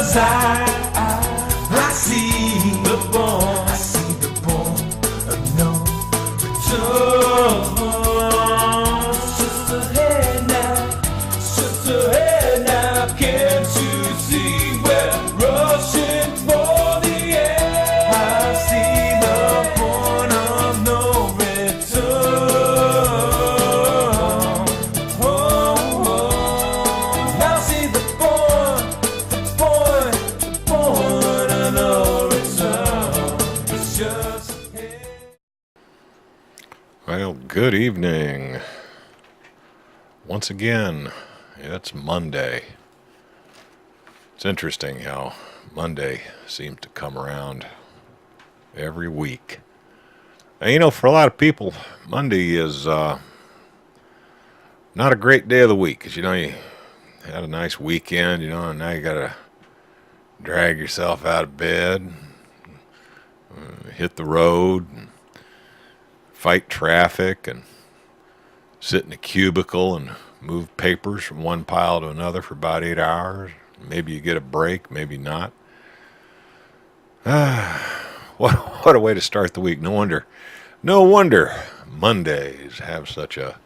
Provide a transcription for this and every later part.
I see the born of no return. Sister, hey now, can't you see we're rushing for the end? I see the point of no return. Now see the point of no return. It's just ahead. Well, good evening. Once again, it's Monday. It's interesting how Monday seems to come around every week. And you know, for a lot of people, Monday is not a great day of the week, because you know, you had a nice weekend, you know, and now you gotta drag yourself out of bed, hit the road, and fight traffic, and sit in a cubicle and move papers from one pile to another for about 8 hours. Maybe you get a break, maybe not. What a way to start the week. No wonder Mondays have such a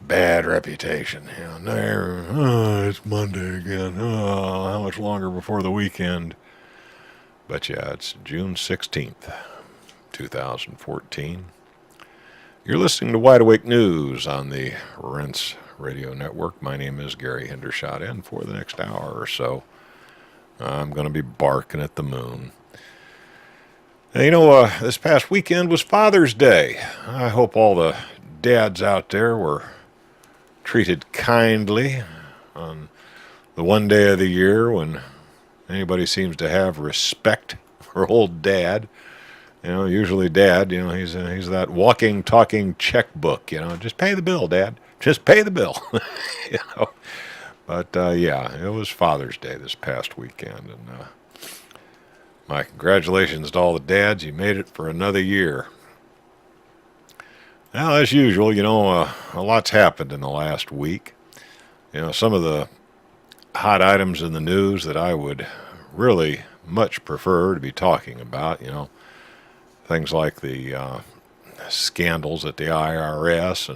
bad reputation. You know, it's Monday again. Oh, how much longer before the weekend? But yeah, it's June 16th, 2014. You're listening to Wide Awake News on the Rehearsed Radio Network. My name is Gary Hendershot, and for the next hour or so, I'm going to be barking at the moon. Now, you know, this past weekend was Father's Day. I hope all the dads out there were treated kindly on the one day of the year when anybody seems to have respect for old Dad. You know, usually Dad, you know, he's that walking, talking checkbook, you know, just pay the bill, Dad. Just pay the bill. You know. But, yeah, it was Father's Day this past weekend. And my congratulations to all the dads. You made it for another year. Now, as usual, you know, a lot's happened in the last week. You know, some of the hot items in the news that I would really much prefer to be talking about, you know, things like the scandals at the IRS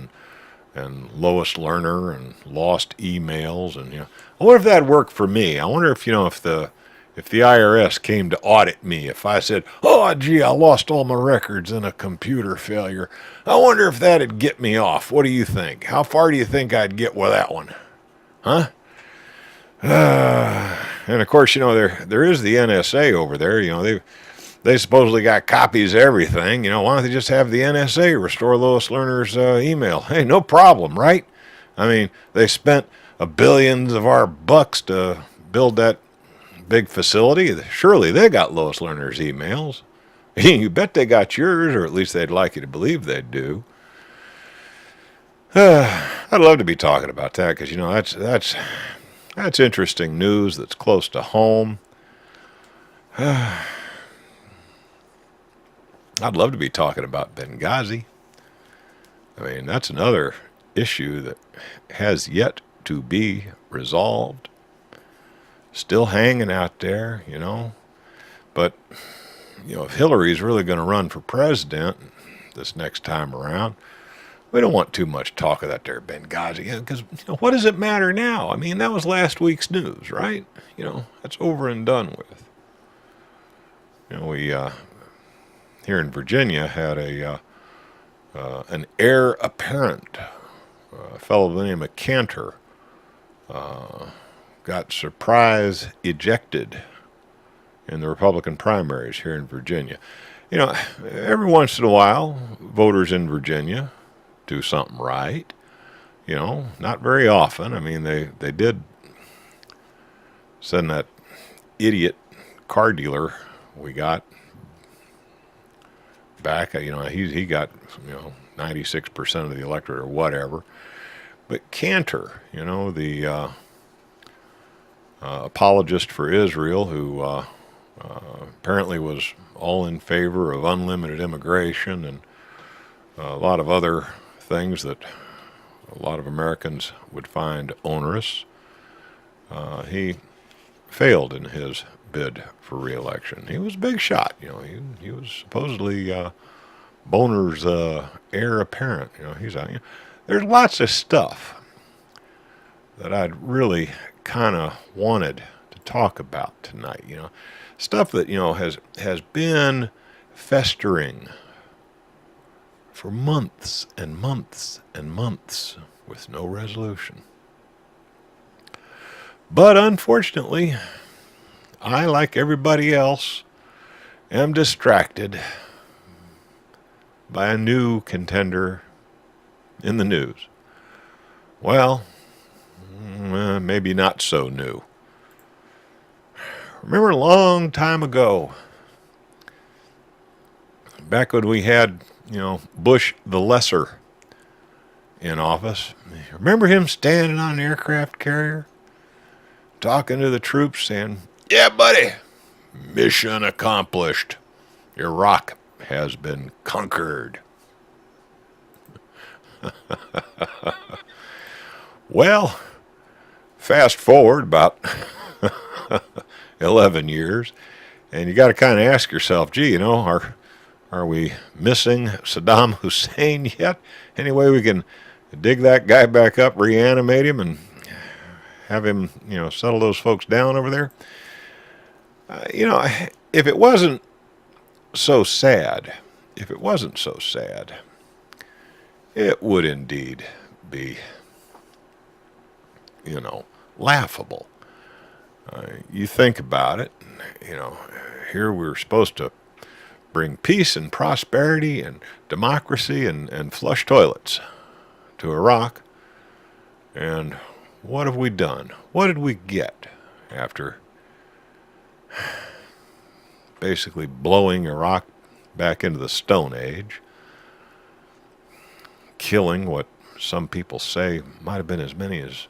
and Lois Lerner and lost emails, and you know, I wonder if that'd work for me. I wonder if, you know, if the IRS came to audit me, if I said, "Oh, gee, I lost all my records in a computer failure," I wonder if that'd get me off. What do you think? How far do you think I'd get with that one? Huh? And of course, you know, there is the NSA over there. You know, they supposedly got copies of everything. You know, why don't they just have the NSA restore Lois Lerner's email? Hey, no problem, right? I mean, they spent billions of our bucks to build that big facility. Surely they got Lois Lerner's emails. You bet they got yours, or at least they'd like you to believe they do. I'd love to be talking about that, because, you know, that's interesting news that's close to home. I'd love to be talking about Benghazi. I mean, that's another issue that has yet to be resolved. Still hanging out there, you know. But, you know, if Hillary's really going to run for president this next time around, we don't want too much talk of that there Benghazi. Because, you know, what does it matter now? I mean, that was last week's news, right? You know, that's over and done with. You know, we here in Virginia had an heir apparent, a fellow by the name of Cantor, got surprise ejected in the Republican primaries here in Virginia. You know, every once in a while, voters in Virginia do something right. You know, not very often. I mean, they did send that idiot car dealer we got back. You know, he got, you know, 96% of the electorate or whatever. But Cantor, you know, the apologist for Israel, who apparently was all in favor of unlimited immigration and a lot of other things that a lot of Americans would find onerous. He failed in his bid for re-election. He was a big shot. He was supposedly Boner's heir apparent. There's lots of stuff that I'd really kind of wanted to talk about tonight. Stuff that has been festering for months and months and months with no resolution. But unfortunately, I, like everybody else, am distracted by a new contender in the news. Well, maybe not so new. Remember a long time ago, back when we had, Bush the Lesser in office. Remember him standing on an aircraft carrier, talking to the troops, saying, "Yeah, buddy, mission accomplished. Iraq has been conquered." Well, fast forward about 11 years, and you got to kind of ask yourself, gee, are we missing Saddam Hussein yet? Any way we can dig that guy back up, reanimate him, and have him, settle those folks down over there? If it wasn't so sad, it would indeed be, laughable. You think about it, here we're supposed to bring peace and prosperity and democracy and flush toilets to Iraq. And what have we done? What did we get after basically blowing Iraq back into the Stone Age, killing what some people say might have been as many as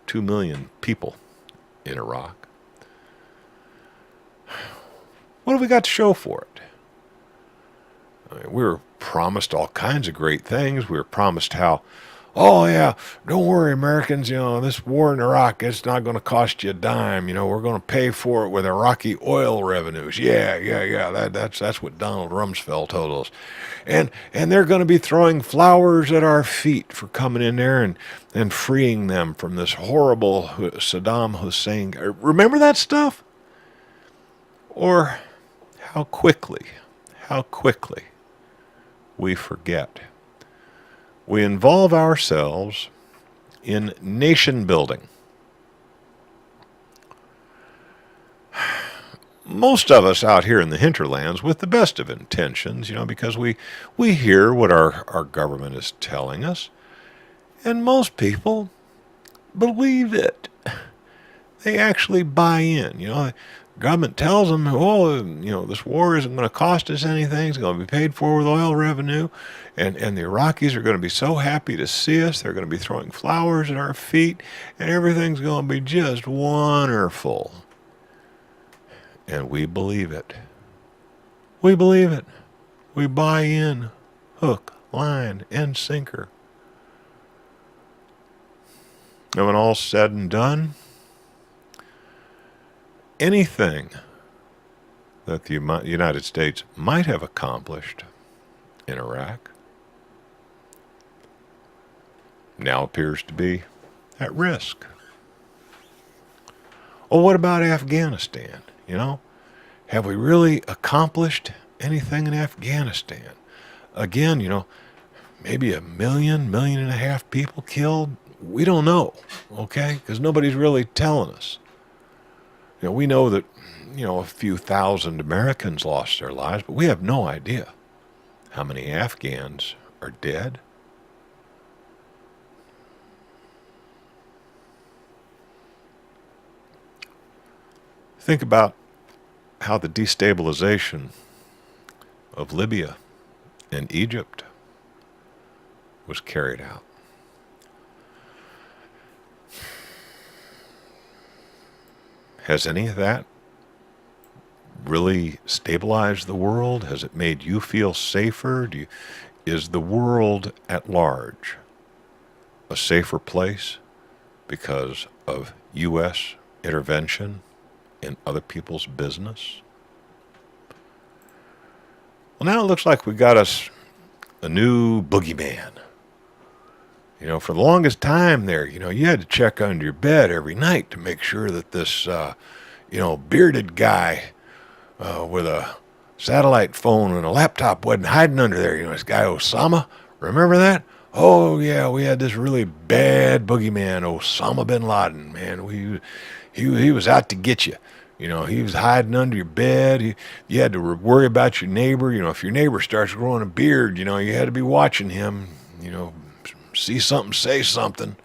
2 million people in Iraq? What have we got to show for it? We were promised all kinds of great things. We were promised how, oh yeah, don't worry, Americans, this war in Iraq, it's not going to cost you a dime. We're going to pay for it with Iraqi oil revenues. Yeah. That's what Donald Rumsfeld told us. And they're going to be throwing flowers at our feet for coming in there and freeing them from this horrible Saddam Hussein. Remember that stuff? Or how quickly we forget. We involve ourselves in nation building. Most of us out here in the hinterlands with the best of intentions, because we hear what our government is telling us, and most people believe it. They actually buy in. Government tells them, this war isn't going to cost us anything. It's going to be paid for with oil revenue. And the Iraqis are going to be so happy to see us. They're going to be throwing flowers at our feet. And everything's going to be just wonderful. And we believe it. We believe it. We buy in. Hook, line, and sinker. And when all's said and done, anything that the United States might have accomplished in Iraq now appears to be at risk. Well, what about Afghanistan? Have we really accomplished anything in Afghanistan? Again, maybe 1.5 million people killed. We don't know, okay? Because nobody's really telling us. We know that, a few thousand Americans lost their lives, but we have no idea how many Afghans are dead. Think about how the destabilization of Libya and Egypt was carried out. Has any of that really stabilized the world? Has it made you feel safer? Is the world at large a safer place because of U.S. intervention in other people's business? Well, now it looks like we got us a new boogeyman. You know, for the longest time there, you know, you had to check under your bed every night to make sure that this, bearded guy with a satellite phone and a laptop wasn't hiding under there. You know, this guy Osama, remember that? Oh, yeah, we had this really bad boogeyman, Osama bin Laden, man. He was out to get you. You know, he was hiding under your bed. You had to worry about your neighbor. You know, if your neighbor starts growing a beard, you know, you had to be watching him. You know, see something, say something.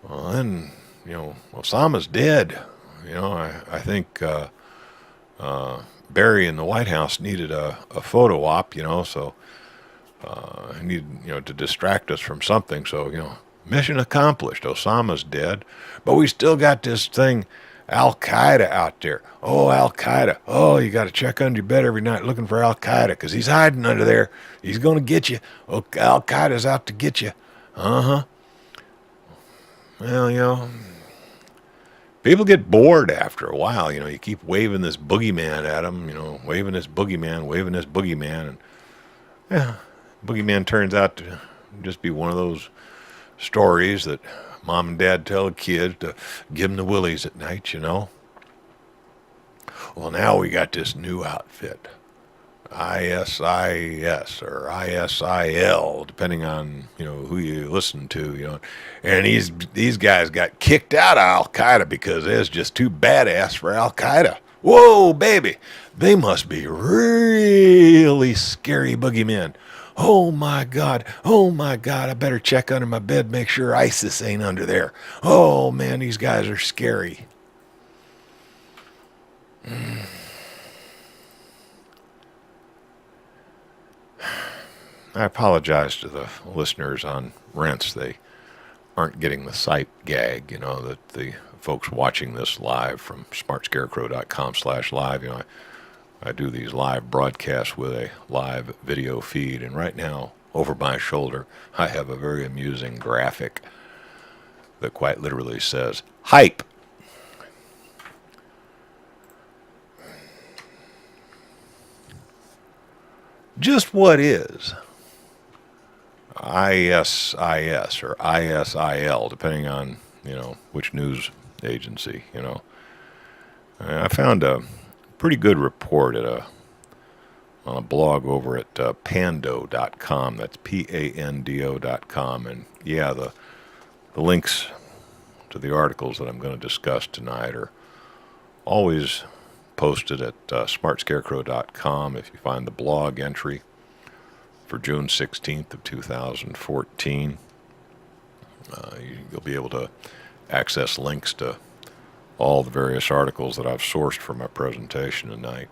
Well, then, you know, Osama's dead. You know, I think Barry in the White House needed a photo op, you know, so he needed, you know, to distract us from something. So, you know, mission accomplished. Osama's dead. But we still got this thing, Al-Qaeda out there. Oh, Al-Qaeda. Oh, you got to check under your bed every night looking for Al-Qaeda because he's hiding under there. He's going to get you. Oh, Al-Qaeda's out to get you. Uh-huh. Well, you know, people get bored after a while. You know, you keep waving this boogeyman at them, you know, waving this boogeyman. And, yeah, boogeyman turns out to just be one of those stories that mom and dad tell a kid to give them the willies at night, you know. Well, now we got this new outfit, ISIS or ISIL, depending on, you know, who you listen to, you know. And these guys got kicked out of Al-Qaeda because they're just too badass for Al-Qaeda. Whoa, baby, they must be really scary boogeymen. Oh my God, I better check under my bed, make sure ISIS ain't under there. Oh man, these guys are scary. I apologize to the listeners on rents. They aren't getting the sight gag, you know, that the folks watching this live from smartscarecrow.com/live, you know, I do these live broadcasts with a live video feed, and right now, over my shoulder, I have a very amusing graphic that quite literally says, hype. Just what is ISIS or ISIL, depending on, you know, which news agency, you know. I found a pretty good report on a blog over at pando.com. That's PANDO.com. And yeah, the links to the articles that I'm going to discuss tonight are always posted at smartscarecrow.com. If you find the blog entry for June 16th of 2014, you'll be able to access links to all the various articles that I've sourced for my presentation tonight.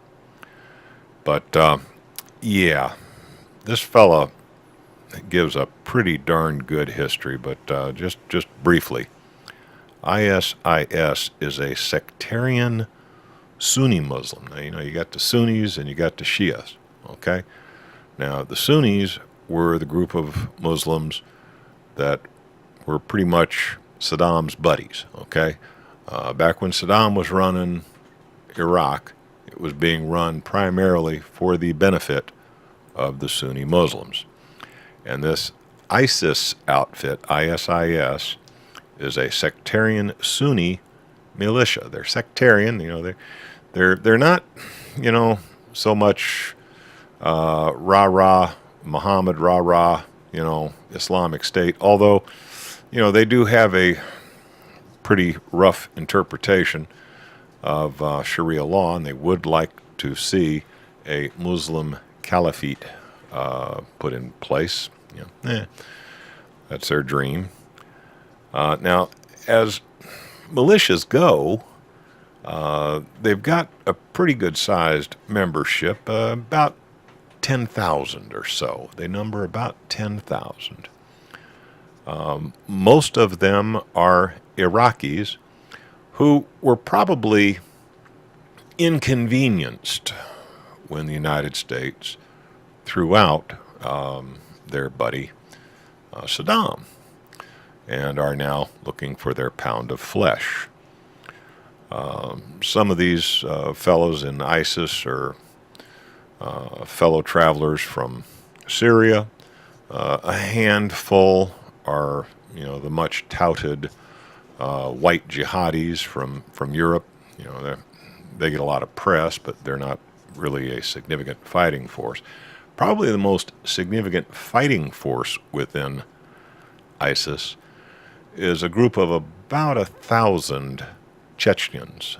But yeah, this fella gives a pretty darn good history, but just briefly, ISIS is a sectarian Sunni Muslim. Now, you know, you got the Sunnis and you got the Shias, okay? Now, the Sunnis were the group of Muslims that were pretty much Saddam's buddies, okay? Back when Saddam was running Iraq, it was being run primarily for the benefit of the Sunni Muslims. And this ISIS outfit, ISIS, is a sectarian Sunni militia. They're sectarian, you know, they're not, you know, so much rah-rah, Muhammad rah-rah, you know, Islamic State, although, you know, they do have a pretty rough interpretation of Sharia law, and they would like to see a Muslim caliphate put in place. You know, that's their dream. Now, as militias go, they've got a pretty good-sized membership, about 10,000 or so. They number about 10,000. Most of them are Iraqis who were probably inconvenienced when the United States threw out their buddy Saddam, and are now looking for their pound of flesh. Some of these fellows in ISIS are fellow travelers from Syria. A handful are, the much touted white jihadis from Europe. They get a lot of press, but they're not really a significant fighting force. Probably the most significant fighting force within ISIS is a group of about 1,000 Chechens.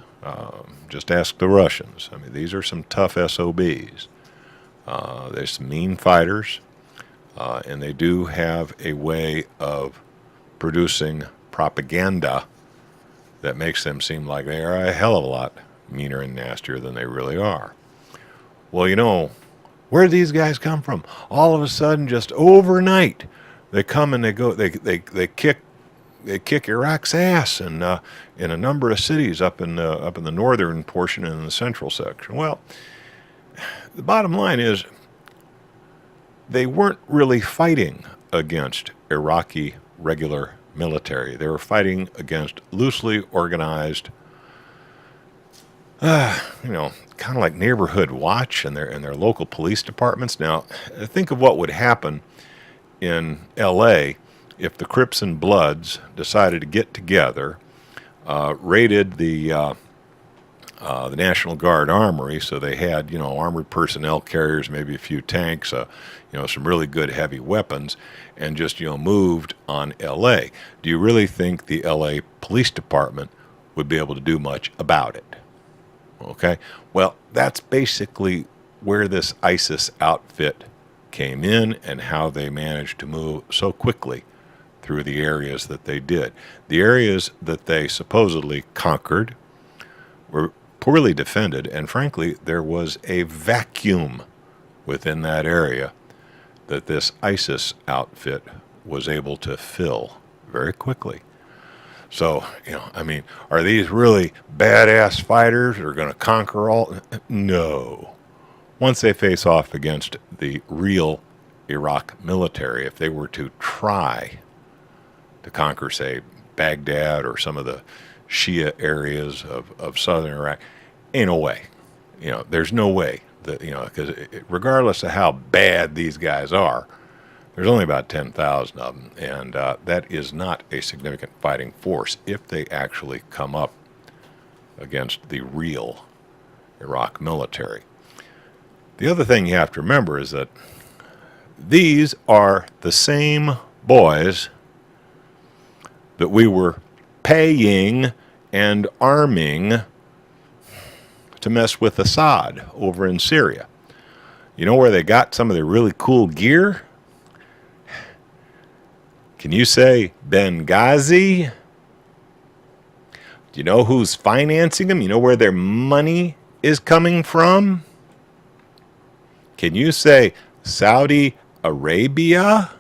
Just ask the Russians. I mean, these are some tough SOBs. They're some mean fighters, and they do have a way of producing propaganda that makes them seem like they are a hell of a lot meaner and nastier than they really are. Well, where do these guys come from? All of a sudden, just overnight, they come and they kick Iraq's ass in a number of cities up in the northern portion and in the central section. Well, the bottom line is they weren't really fighting against Iraqi regular military. They were fighting against loosely organized, kind of like neighborhood watch and their local police departments. Now, think of what would happen in L.A. if the Crips and Bloods decided to get together, raided the National Guard armory, so they had, armored personnel carriers, maybe a few tanks, some really good heavy weapons, and just, moved on L.A. Do you really think the L.A. Police Department would be able to do much about it? Okay, well, that's basically where this ISIS outfit came in and how they managed to move so quickly through the areas that they did. The areas that they supposedly conquered were poorly defended, and frankly, there was a vacuum within that area that this ISIS outfit was able to fill very quickly. So, are these really badass fighters that are going to conquer all? No. Once they face off against the real Iraq military, if they were to try to conquer, say, Baghdad or some of the Shia areas of southern Iraq, ain't no way. There's no way that, because regardless of how bad these guys are, there's only about 10,000 of them, and that is not a significant fighting force if they actually come up against the real Iraq military. The other thing you have to remember is that these are the same boys that we were paying and arming to mess with Assad over in Syria. You know where they got some of their really cool gear? Can you say Benghazi? Do you know who's financing them? You know where their money is coming from? Can you say Saudi Arabia?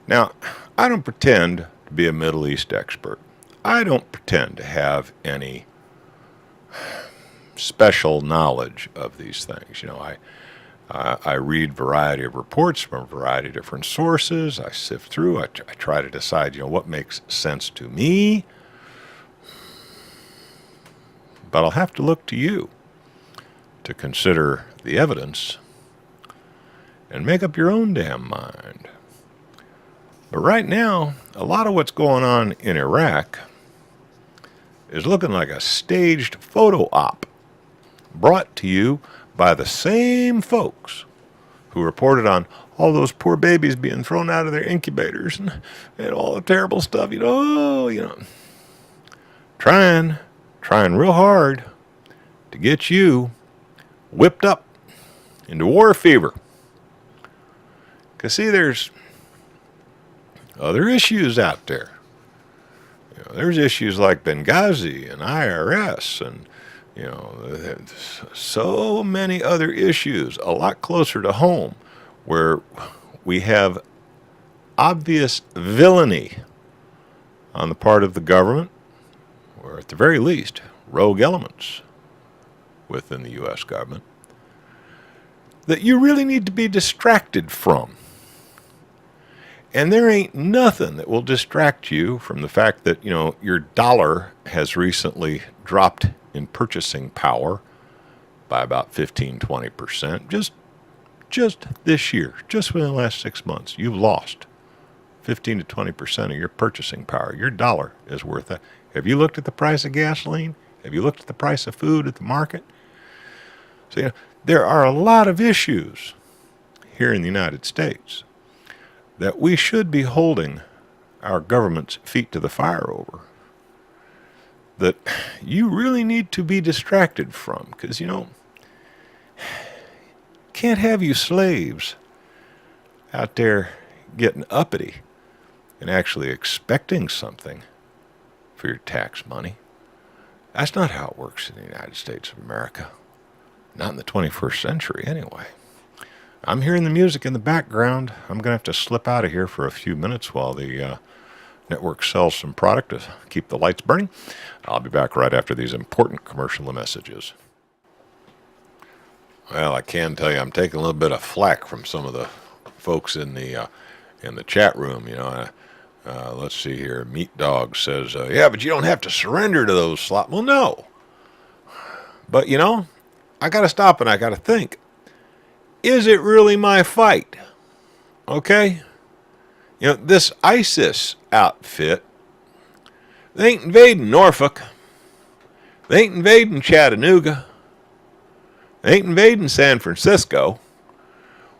Now, I don't pretend to be a Middle East expert. I don't pretend to have any special knowledge of these things. I read a variety of reports from a variety of different sources. I sift through. I try to decide, what makes sense to me. But I'll have to look to you to consider the evidence and make up your own damn mind. But right now, a lot of what's going on in Iraq is looking like a staged photo op brought to you by the same folks who reported on all those poor babies being thrown out of their incubators and all the terrible stuff, trying real hard to get you whipped up into war fever. Because, see, there's other issues out there. There's issues like Benghazi and IRS and, so many other issues a lot closer to home where we have obvious villainy on the part of the government, or at the very least, rogue elements within the U.S. government, that you really need to be distracted from. And there ain't nothing that will distract you from the fact that, your dollar has recently dropped in purchasing power by about 15-20%. Just this year, just within the last 6 months, you've lost 15 to 20% of your purchasing power. Your dollar is worth that. Have you looked at the price of gasoline? Have you looked at the price of food at the market? So, there are a lot of issues here in the United States that we should be holding our government's feet to the fire over, that you really need to be distracted from, because, can't have you slaves out there getting uppity and actually expecting something for your tax money. That's not how it works in the United States of America. Not in the 21st century, anyway. I'm hearing the music in the background. I'm going to have to slip out of here for a few minutes while the network sells some product to keep the lights burning. I'll be back right after these important commercial messages. Well, I can tell you I'm taking a little bit of flack from some of the folks in the chat room. Let's see here. Meat Dog says, yeah, but you don't have to surrender to those slots. Well, no. But, I got to stop and I got to think. Is it really my fight? Okay? This ISIS outfit, they ain't invading Norfolk. They ain't invading Chattanooga. They ain't invading San Francisco.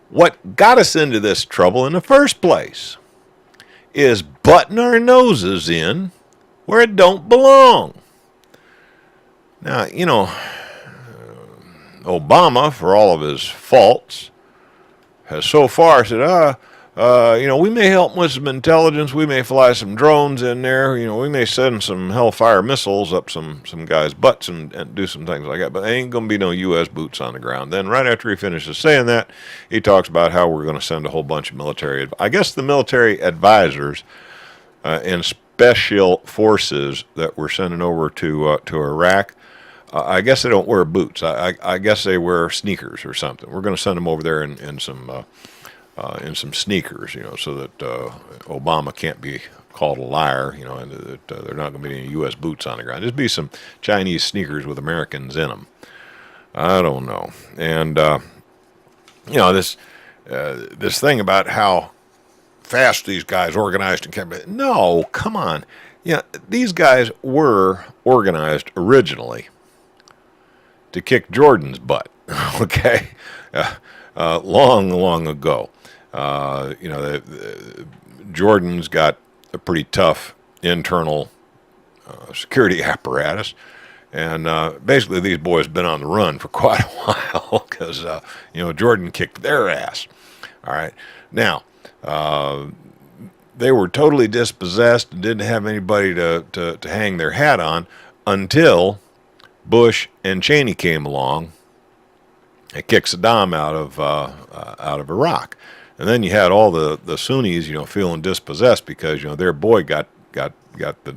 What got us into this trouble in the first place is butting our noses in where it don't belong. Now, Obama, for all of his faults, has so far said, we may help with some intelligence, we may fly some drones in there, we may send some Hellfire missiles up some guys' butts and do some things like that, but there ain't going to be no U.S. boots on the ground. Then right after he finishes saying that, he talks about how we're going to send a whole bunch of military, I guess the military advisors and special forces that we're sending over to Iraq, I guess they don't wear boots. I guess they wear sneakers or something. We're going to send them over there in some sneakers, so that Obama can't be called a liar, and that there are not going to be any U.S. boots on the ground. Just be some Chinese sneakers with Americans in them. I don't know. And this thing about how fast these guys organized and kept. No, come on. These guys were organized originally to kick Jordan's butt, okay? Long ago. Jordan's got a pretty tough internal security apparatus, and basically these boys have been on the run for quite a while because, Jordan kicked their ass. All right. Now, they were totally dispossessed and didn't have anybody to hang their hat on until Bush and Cheney came along and kicked Saddam out of Iraq, and then you had all the Sunnis, feeling dispossessed because their boy got the,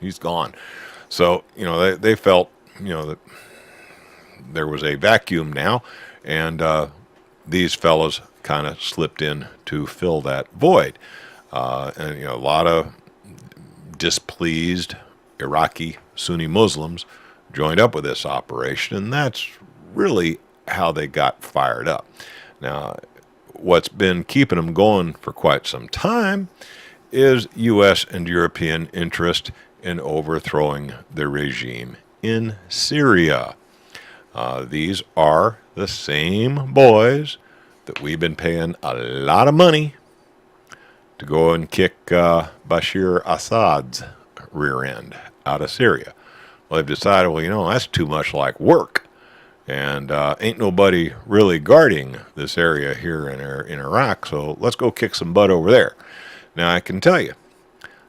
he's gone. So they felt that there was a vacuum now, and these fellows kind of slipped in to fill that void, and a lot of displeased Iraqi Sunni Muslims joined up with this operation, and that's really how they got fired up. Now, what's been keeping them going for quite some time is U.S. and European interest in overthrowing the regime in Syria. These are the same boys that we've been paying a lot of money to go and kick Bashar Assad's rear end out of Syria. Well, they've decided, that's too much like work, and ain't nobody really guarding this area here in Iraq, so let's go kick some butt over there. Now, I can tell you,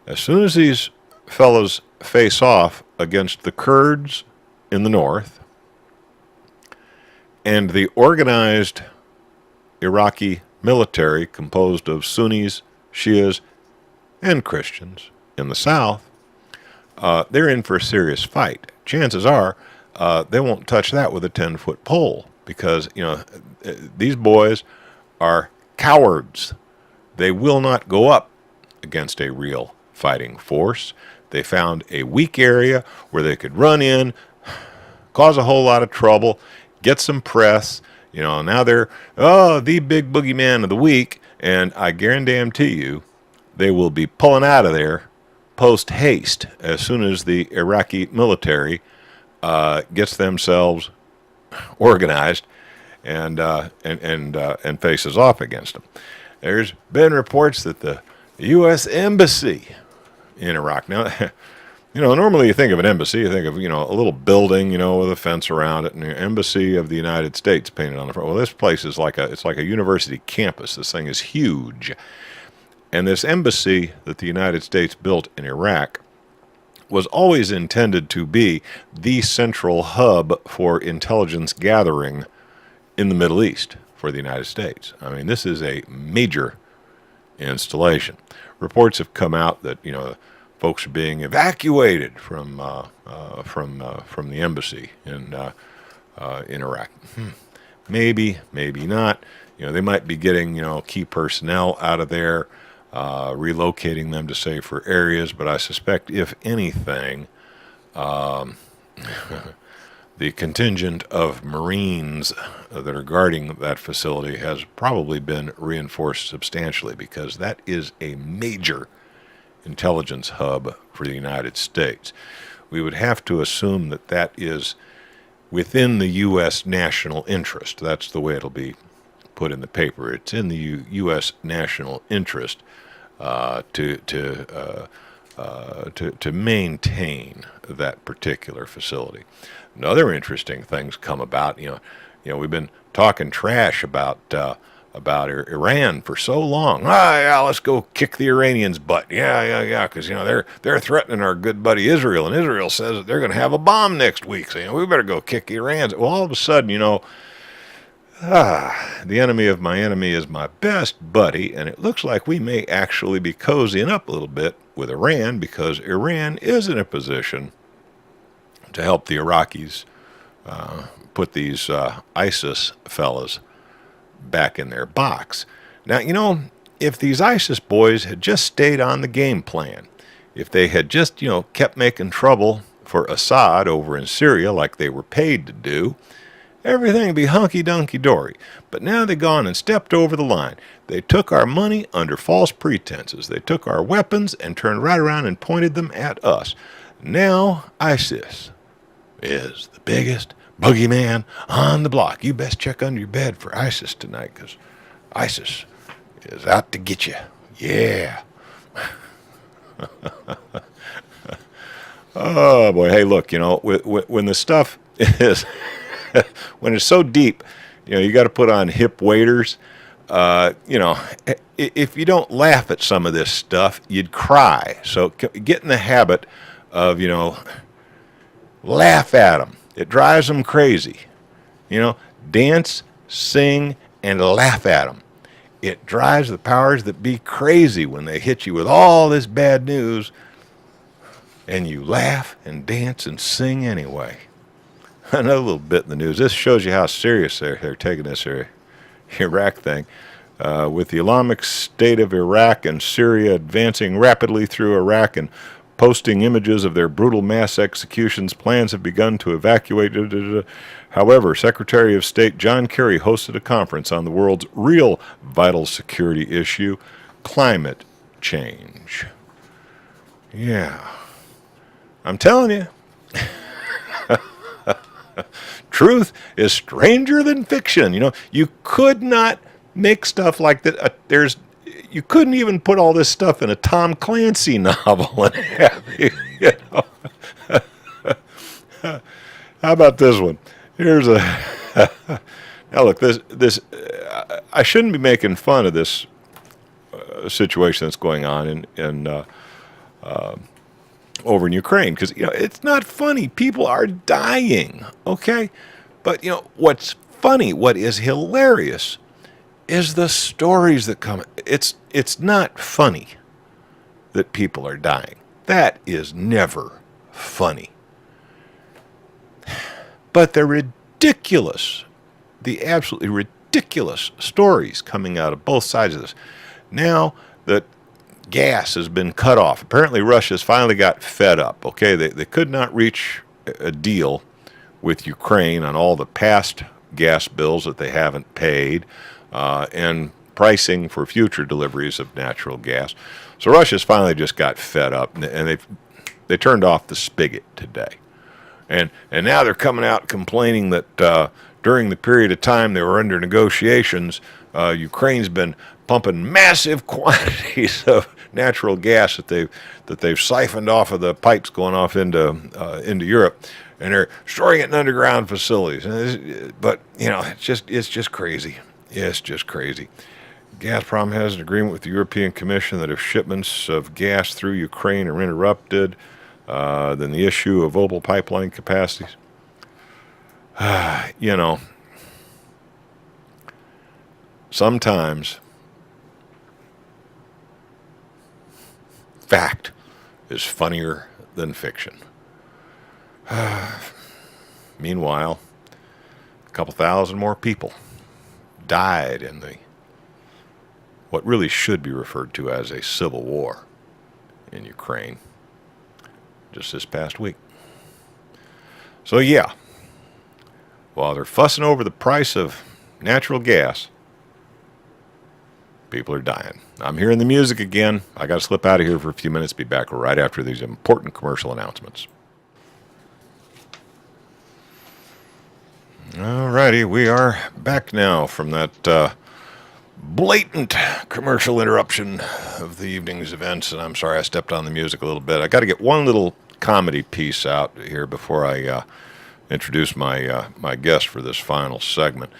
as soon as these fellows face off against the Kurds in the north and the organized Iraqi military composed of Sunnis, Shias, and Christians in the south, they're in for a serious fight. Chances are they won't touch that with a 10-foot pole because, these boys are cowards. They will not go up against a real fighting force. They found a weak area where they could run in, cause a whole lot of trouble, get some press. Now they're, the big boogeyman of the week, and I guarantee you they will be pulling out of there post haste as soon as the Iraqi military gets themselves organized and faces off against them. There's been reports that the U.S. Embassy in Iraq. Now, normally you think of an embassy, you think of, a little building, with a fence around it, and the Embassy of the United States painted on the front. Well, this place is like a university campus. This thing is huge. And this embassy that the United States built in Iraq was always intended to be the central hub for intelligence gathering in the Middle East for the United States. I mean, this is a major installation. Reports have come out that, folks are being evacuated from the embassy in Iraq. Maybe not. They might be getting, key personnel out of there, relocating them to safer areas, but I suspect, if anything, the contingent of Marines that are guarding that facility has probably been reinforced substantially, because that is a major intelligence hub for the United States. We would have to assume that that is within the U.S. national interest. That's the way it'll be put in the paper. It's in the U.S. national interest to maintain that particular facility. And other interesting things come about. We've been talking trash about Iran for so long. Yeah, let's go kick the Iranians' butt. Yeah, because they're threatening our good buddy Israel, and Israel says that they're going to have a bomb next week. So we better go kick Iran's. Well, all of a sudden, the enemy of my enemy is my best buddy, and it looks like we may actually be cozying up a little bit with Iran, because Iran is in a position to help the Iraqis put these ISIS fellas back in their box. Now, if these ISIS boys had just stayed on the game plan, if they had just, kept making trouble for Assad over in Syria like they were paid to do, everything would be hunky-dunky-dory. But now they've gone and stepped over the line. They took our money under false pretenses. They took our weapons and turned right around and pointed them at us. Now ISIS is the biggest boogeyman on the block. You best check under your bed for ISIS tonight, because ISIS is out to get you. Yeah. Oh, boy. Hey, look, when the stuff is... when it's so deep, you got to put on hip waders. If you don't laugh at some of this stuff, you'd cry. So get in the habit of, laugh at them. It drives them crazy. Dance, sing, and laugh at them. It drives the powers that be crazy when they hit you with all this bad news, and you laugh and dance and sing anyway. Another little bit in the news. This shows you how serious they're taking this Iraq thing. With the Islamic State of Iraq and Syria advancing rapidly through Iraq and posting images of their brutal mass executions, plans have begun to evacuate. However, Secretary of State John Kerry hosted a conference on the world's real vital security issue, climate change. Yeah. I'm telling you. Truth is stranger than fiction. You could not make stuff like that. You couldn't even put all this stuff in a Tom Clancy novel and have it, How about this one? Here's a. Now look, this. I shouldn't be making fun of this situation that's going on in over in Ukraine, because it's not funny. People are dying, okay? But what's funny, what is hilarious, is the stories that come. It's not funny that people are dying. That is never funny. But the absolutely ridiculous stories coming out of both sides of this. now that gas has been cut off, apparently Russia's finally got fed up. Okay, they could not reach a deal with Ukraine on all the past gas bills that they haven't paid, and pricing for future deliveries of natural gas. So Russia's finally just got fed up, and they turned off the spigot today. And now they're coming out complaining that during the period of time they were under negotiations, Ukraine's been pumping massive quantities of natural gas that they've siphoned off of the pipes going off into Europe, and they're storing it in underground facilities. But it's just crazy. It's just crazy. Gazprom has an agreement with the European Commission that if shipments of gas through Ukraine are interrupted, then the issue of Opal pipeline capacities. Sometimes fact is funnier than fiction. Meanwhile, a couple thousand more people died in what really should be referred to as a civil war in Ukraine just this past week. So yeah, while they're fussing over the price of natural gas, people are dying. I'm hearing the music again. I got to slip out of here for a few minutes. Be back right after these important commercial announcements. Alrighty, we are back now from that blatant commercial interruption of the evening's events, and I'm sorry I stepped on the music a little bit. I got to get one little comedy piece out here before I introduce my guest for this final segment.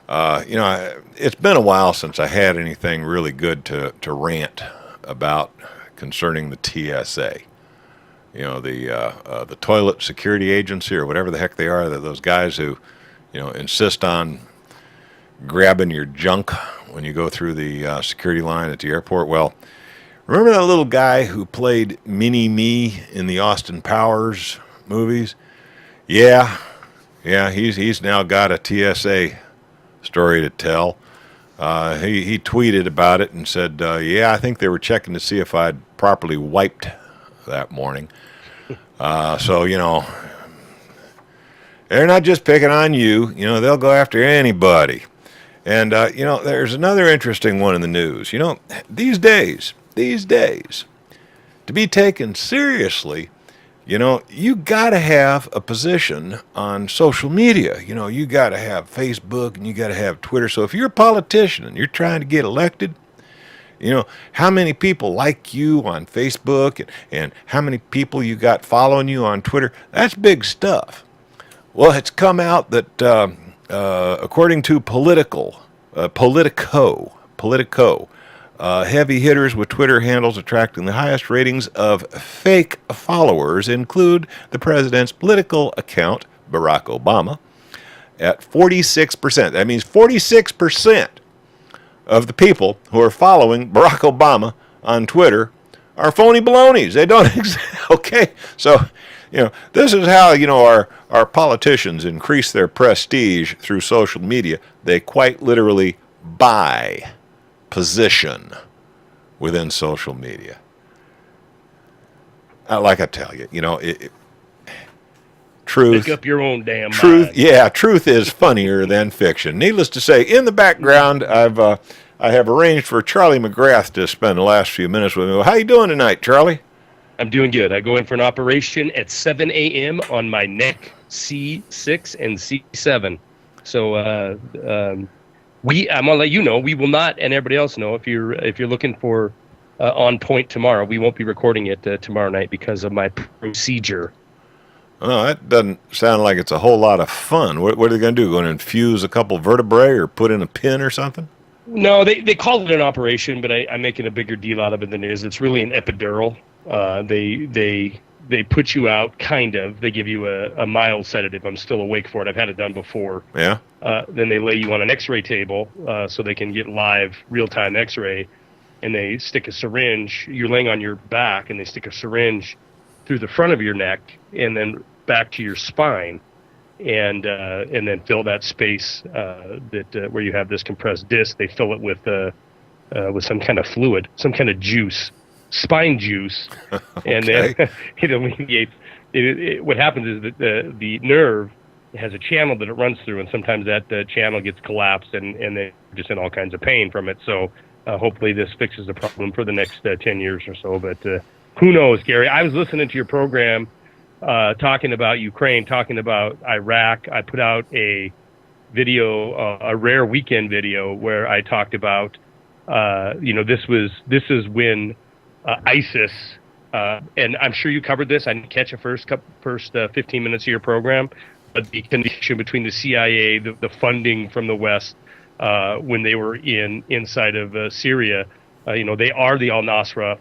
It's been a while since I had anything really good to rant about concerning the TSA. The Toilet Security Agency, or whatever the heck they are. They're those guys who, insist on grabbing your junk when you go through the security line at the airport. Well, remember that little guy who played Mini-Me in the Austin Powers movies? Yeah, he's now got a TSA story to tell. He tweeted about it and said, I think they were checking to see if I'd properly wiped that morning. So, they're not just picking on you. They'll go after anybody. And, there's another interesting one in the news. These days, to be taken seriously, you got to have a position on social media. You got to have Facebook and you got to have Twitter. So if you're a politician and you're trying to get elected, how many people like you on Facebook and how many people you got following you on Twitter, that's big stuff. Well, it's come out that according to Politico, heavy hitters with Twitter handles attracting the highest ratings of fake followers include the president's political account, Barack Obama, at 46%. That means 46% of the people who are following Barack Obama on Twitter are phony balonies. They don't exist. Okay, so this is how our politicians increase their prestige through social media. They quite literally buy position within social media. Like I tell you, truth. Make up your own damn truth. mind. Yeah, truth is funnier than fiction. Needless to say, in the background, I have arranged for Charlie McGrath to spend the last few minutes with me. How you doing tonight, Charlie? I'm doing good. I go in for an operation at 7 a.m. on my neck, C6 and C7. So I'm gonna let you know. We will not, and everybody else know, if you're looking for On Point tomorrow, we won't be recording it tomorrow night because of my procedure. Oh, that doesn't sound like it's a whole lot of fun. What are they going to do? Going to infuse a couple vertebrae or put in a pin or something? No, they call it an operation, but I'm making a bigger deal out of it than it is. It's really an epidural. They put you out, kind of. They give you a mild sedative. I'm still awake for it. I've had it done before. Yeah. Then they lay you on an X-ray table so they can get live, real-time X-ray, and they stick a syringe. You're laying on your back, and they stick a syringe through the front of your neck and then back to your spine, and then fill that space where you have this compressed disc. They fill it with with some kind of fluid, some kind of juice, spine juice, and then it alleviates. What happens is that the nerve has a channel that it runs through, and sometimes that channel gets collapsed, and they're just in all kinds of pain from it. So hopefully this fixes the problem for the next 10 years or so. But who knows, Gary? I was listening to your program talking about Ukraine, talking about Iraq. I put out a video, a rare weekend video, where I talked about, this is when ISIS, and I'm sure you covered this. I didn't catch the first 15 minutes of your program, but the connection between the CIA, the funding from the West, when they were inside of Syria, they are the Al-Nusra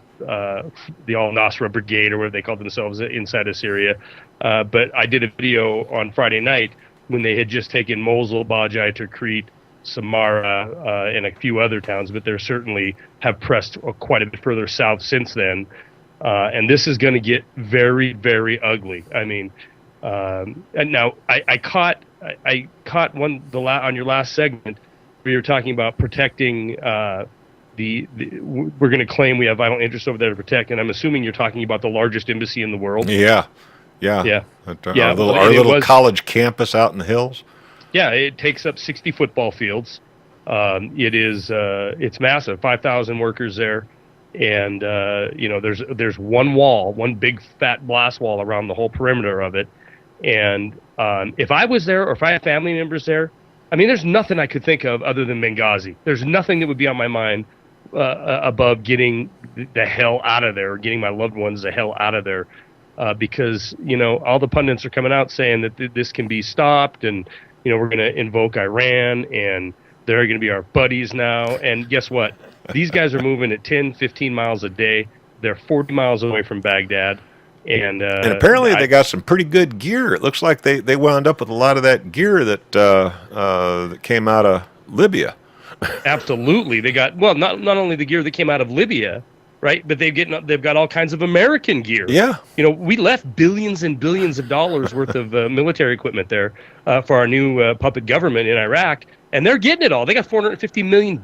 Brigade, or whatever they call themselves, inside of Syria. But I did a video on Friday night when they had just taken Mosul, Bajai, Tikrit, Samarra, and a few other towns, but they certainly have pressed quite a bit further south since then. And this is going to get very, very ugly. I mean, and now I caught on your last segment where you're talking about protecting we're going to claim we have vital interests over there to protect, and I'm assuming you're talking about the largest embassy in the world. Yeah. Our little college campus out in the hills. Yeah, it takes up 60 football fields. It's massive, 5,000 workers there, and there's one big fat blast wall around the whole perimeter of it. And if I was there, or if I had family members there, I mean, there's nothing I could think of other than Benghazi. There's nothing that would be on my mind above getting the hell out of there, or getting my loved ones the hell out of there, because all the pundits are coming out saying that this can be stopped, and we're going to invoke Iran, and they're going to be our buddies now. And guess what? These guys are moving at 10, 15 miles a day. They're 40 miles away from Baghdad. And apparently they got some pretty good gear. It looks like they wound up with a lot of that gear that came out of Libya. Absolutely. They got, well, not only the gear that came out of Libya, right, but they've got all kinds of American gear. Yeah. We left billions and billions of dollars worth of military equipment there for our new puppet government in Iraq, and they're getting it all. They got $450 million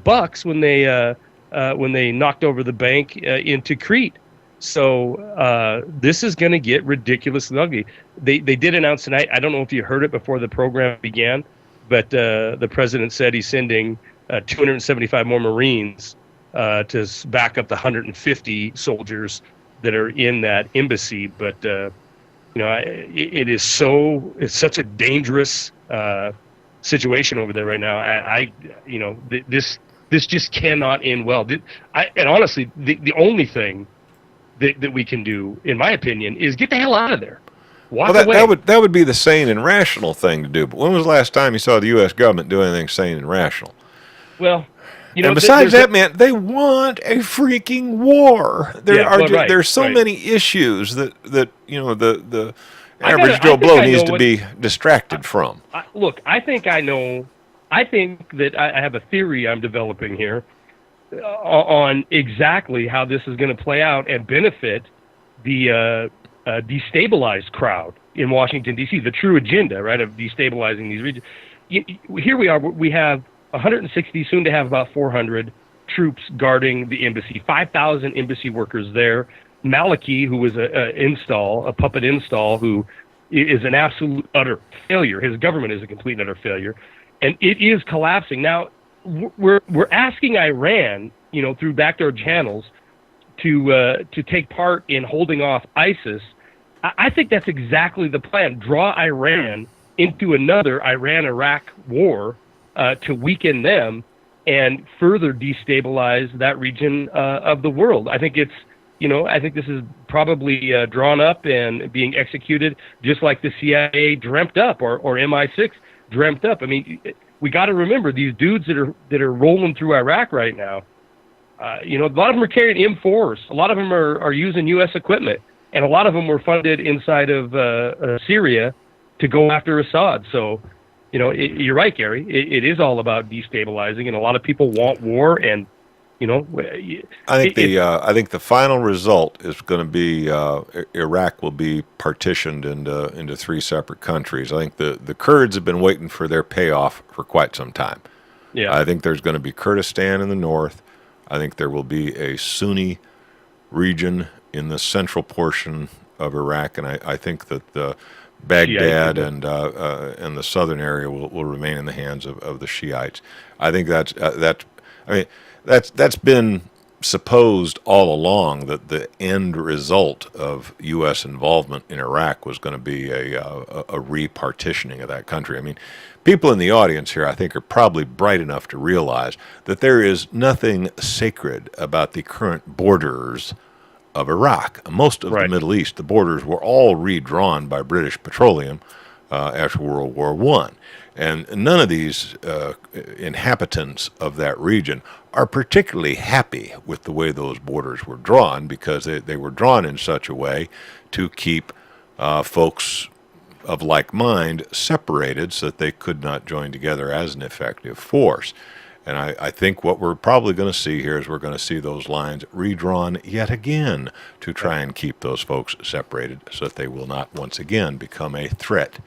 when they knocked over the bank into Crete. So this is going to get ridiculously ugly. They did announce tonight, I don't know if you heard it before the program began, but the president said he's sending 275 more Marines to back up the 150 soldiers that are in that embassy. But it's such a dangerous situation over there right now. This just cannot end well. And honestly, the only thing that we can do, in my opinion, is get the hell out of there. Walk away. That would be the sane and rational thing to do. But when was the last time you saw the U.S. government do anything sane and rational? Well, and besides that, man, they want a freaking war. There's so many issues that the average Joe Blow needs to be distracted from. Look, I think I know. I think that I have a theory I'm developing here on exactly how this is going to play out and benefit the destabilized crowd in Washington, D.C., the true agenda, right, of destabilizing these regions. Here we are. We have 160, soon to have about 400 troops guarding the embassy, 5,000 embassy workers there. Maliki, who was a puppet install, who is an absolute utter failure. His government is a complete and utter failure, and it is collapsing. Now, we're asking Iran, through backdoor channels, to take part in holding off ISIS. I think that's exactly the plan. Draw Iran into another Iran-Iraq war to weaken them and further destabilize that region of the world. I think this is probably drawn up and being executed just like the CIA dreamt up, or MI6 dreamt up. I mean, we got to remember these dudes that are rolling through Iraq right now. A lot of them are carrying M4s. A lot of them are using U.S. equipment, and a lot of them were funded inside of Syria to go after Assad. So, you're right, Gary. It is all about destabilizing, and a lot of people want war. And I think the final result is going to be Iraq will be partitioned into three separate countries. I think the Kurds have been waiting for their payoff for quite some time. Yeah. I think there's going to be Kurdistan in the north, I think there will be a Sunni region in the central portion of Iraq, and I think that the Baghdad and the southern area will remain in the hands of the Shiites. I think that's been supposed all along, that the end result of U.S. involvement in Iraq was going to be a repartitioning of that country. I mean, people in the audience here, I think, are probably bright enough to realize that there is nothing sacred about the current borders of Iraq. Most of the Middle East, the borders were all redrawn by British Petroleum after World War I. And none of these inhabitants of that region are particularly happy with the way those borders were drawn, because they were drawn in such a way to keep folks of like mind separated so that they could not join together as an effective force. And I think what we're probably going to see here is we're going to see those lines redrawn yet again to try and keep those folks separated so that they will not once again become a threat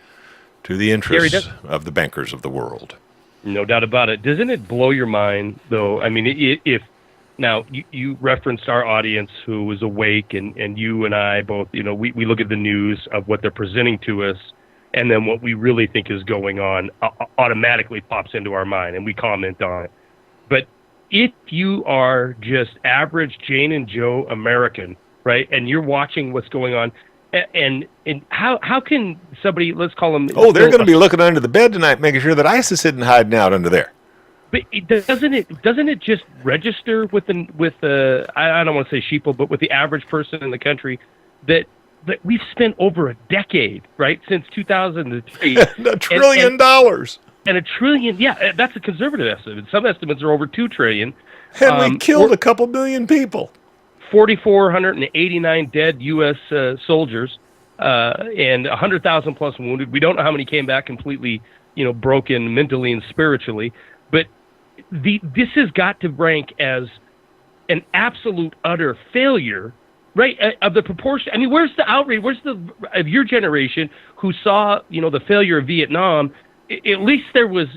to the interests of the bankers of the world. No doubt about it. Doesn't it blow your mind, though? I mean, if now you referenced our audience who was awake, and you and I both, we look at the news of what they're presenting to us, and then what we really think is going on automatically pops into our mind, and we comment on it. But if you are just average Jane and Joe American, right, and you're watching what's going on, and how can somebody, let's call them... Oh, they're going to be looking under the bed tonight, making sure that ICE is sitting hiding out under there. But doesn't it just register with the I don't want to say sheeple, but with the average person in the country that we've spent over a decade, right, since 2003, $1 trillion. And $1 trillion, yeah, that's a conservative estimate. Some estimates are over $2 trillion. And we killed a couple million people. 4,489 dead U.S. soldiers, and 100,000 plus wounded. We don't know how many came back completely, broken mentally and spiritually. But this has got to rank as an absolute utter failure, right? Of the proportion. I mean, where's the outrage? Where's of your generation who saw, the failure of Vietnam? At least there was,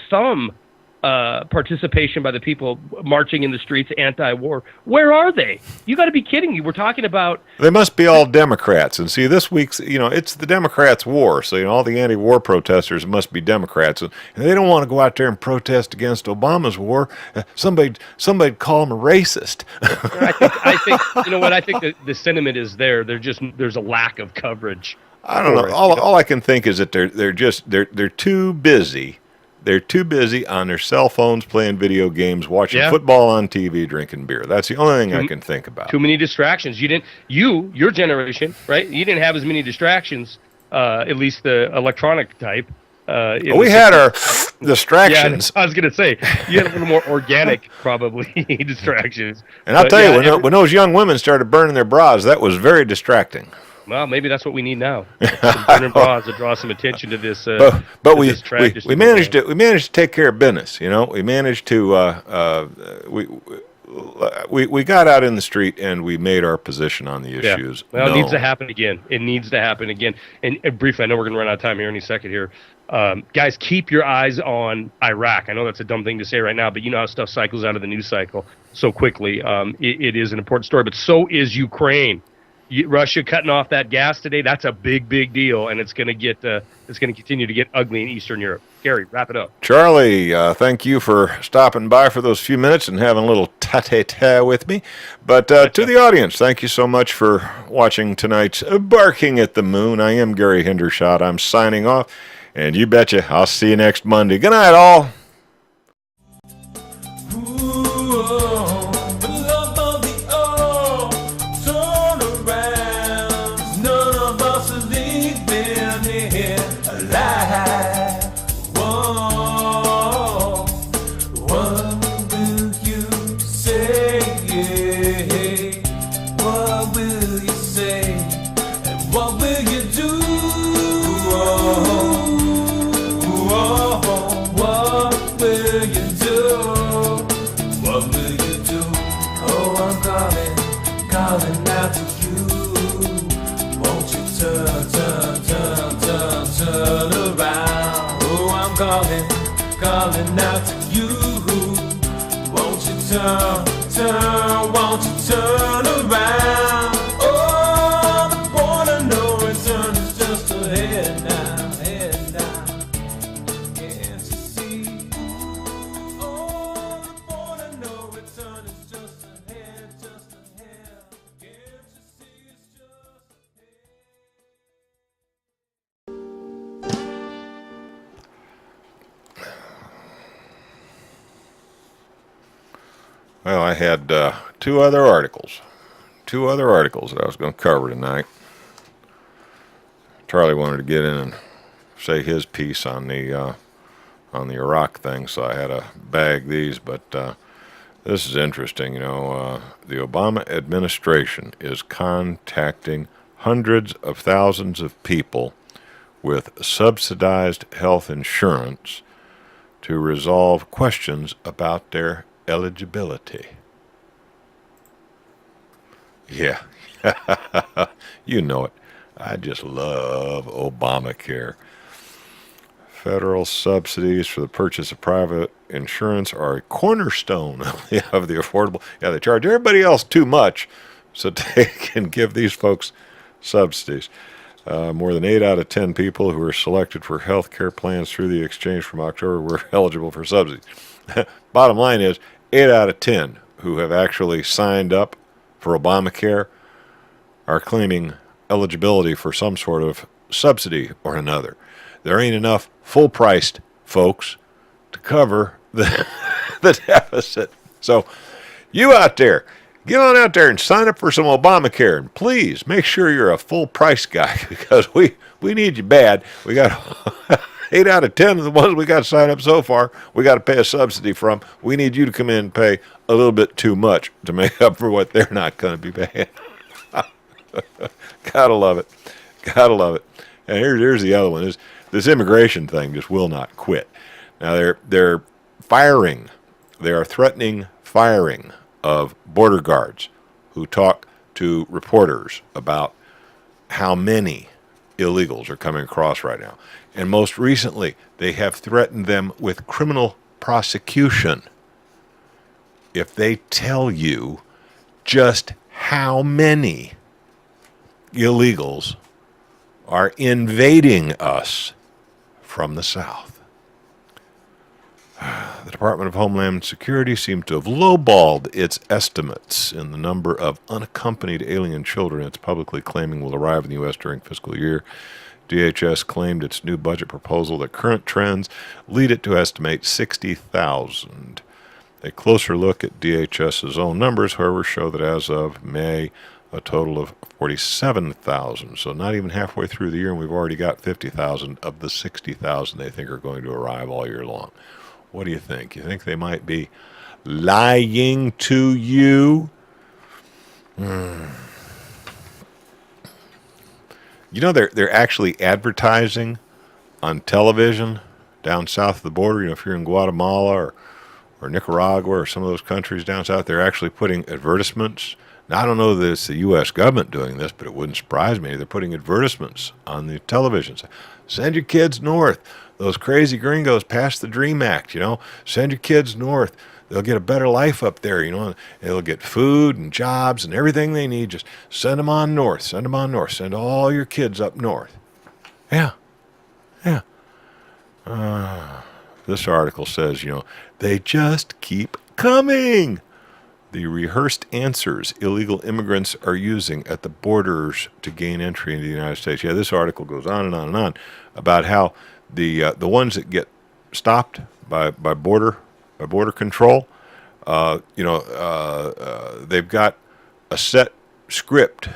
some participation by the people marching in the streets anti-war. Where are they? You got to be kidding me. We're talking about... They must be all Democrats. And see, this week's, it's the Democrats' war. So, all the anti-war protesters must be Democrats. And they don't want to go out there and protest against Obama's war. Somebody call them a racist. I think you know what? I think the sentiment is there. There's a lack of coverage. I don't know. All I can think is that they're too busy. They're too busy on their cell phones playing video games, watching football on TV, drinking beer. That's the only thing I can think about. Too many distractions. Your generation, right? You didn't have as many distractions, at least the electronic type. We had our distractions. Yeah, I was going to say, you had a little more organic, probably, distractions. And I'll tell you, when those young women started burning their bras, that was very distracting. Well, maybe that's what we need now. Some burning bras to draw some attention to this. But we managed to take care of business. We managed to we got out in the street and we made our position on the issues. Well, it needs to happen again. It needs to happen again. And briefly, I know we're going to run out of time here any second here. Guys, keep your eyes on Iraq. I know that's a dumb thing to say right now, but you know how stuff cycles out of the news cycle so quickly. It is an important story, but so is Ukraine. Russia cutting off that gas today, that's a big deal, and it's going to continue to get ugly in Eastern Europe. Gary, wrap it up. Charlie, thank you for stopping by for those few minutes and having a little tete-a-tete with me. But to the audience, thank you so much for watching tonight's Barking at the Moon. I am Gary Hendershot. I'm signing off, and you betcha I'll see you next Monday. Good night, all. Calling out to you. Won't you turn return, won't you turn around? Oh, the point of no return is just ahead now, head now. Can't you see? Oh, the point of no return is just ahead, just ahead. Can't you see it's just Well, I had two other articles that I was going to cover tonight. Charlie wanted to get in and say his piece on the Iraq thing, so I had to bag these. But this is interesting. The Obama administration is contacting hundreds of thousands of people with subsidized health insurance to resolve questions about their eligibility. Yeah, you know it. I just love Obamacare. Federal subsidies for the purchase of private insurance are a cornerstone of the affordable. Yeah, they charge everybody else too much, so they can give these folks subsidies. More than 8 out of 10 people who were selected for health care plans through the exchange from October were eligible for subsidies. Bottom line is, 8 out of 10 who have actually signed up for Obamacare are claiming eligibility for some sort of subsidy or another. There ain't enough full-priced folks to cover the deficit. So you out there, get on out there and sign up for some Obamacare. And please make sure you're a full-price guy, because we need you bad. We got 8 out of 10 of the ones we got signed up so far, we got to pay a subsidy from. We need you to come in and pay a little bit too much to make up for what they're not going to be paying. Gotta love it. Gotta love it. And here's the other one. This immigration thing just will not quit. Now they're firing. They are threatening firing of border guards who talk to reporters about how many illegals are coming across right now. And most recently, they have threatened them with criminal prosecution if they tell you just how many illegals are invading us from the south. The Department of Homeland Security seems to have lowballed its estimates in the number of unaccompanied alien children it's publicly claiming will arrive in the U.S. during fiscal year. DHS claimed its new budget proposal that current trends lead it to estimate 60,000. A closer look at DHS's own numbers, however, show that as of May, a total of 47,000. So not even halfway through the year, and we've already got 50,000 of the 60,000 they think are going to arrive all year long. What do you think? You think they might be lying to you? You know, they're actually advertising on television down south of the border. If you're in Guatemala or Nicaragua or some of those countries down south, they're actually putting advertisements. Now, I don't know that it's the U.S. government doing this, but it wouldn't surprise me. They're putting advertisements on the televisions. Send your kids north. Those crazy gringos passed the DREAM Act, Send your kids north. They'll get a better life up there, They'll get food and jobs and everything they need. Just send them on north. Send them on north. Send all your kids up north. Yeah. This article says, they just keep coming. The rehearsed answers illegal immigrants are using at the borders to gain entry into the United States. Yeah, this article goes on and on and on about how the ones that get stopped by border control, they've got a set script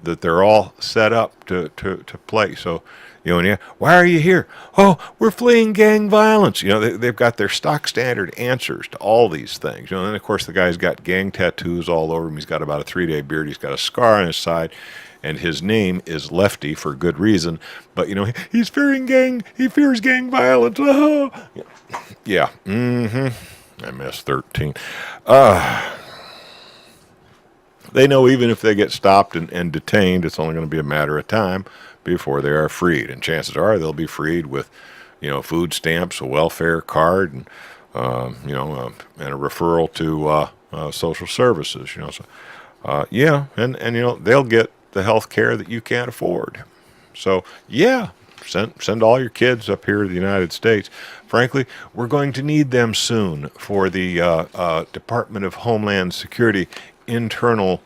that they're all set up to play. So, why are you here? Oh, we're fleeing gang violence. They've got their stock standard answers to all these things. And then, of course, the guy's got gang tattoos all over him. He's got about a 3-day beard. He's got a scar on his side. And his name is Lefty for good reason. But, he fears gang violence. Oh. Yeah. MS-13. They know even if they get stopped and detained, it's only going to be a matter of time before they are freed. And chances are they'll be freed with, food stamps, a welfare card, and, and a referral to social services. So yeah, and they'll get the health care that you can't afford. So yeah, send all your kids up here to the United States. Frankly, we're going to need them soon for the Department of Homeland Security internal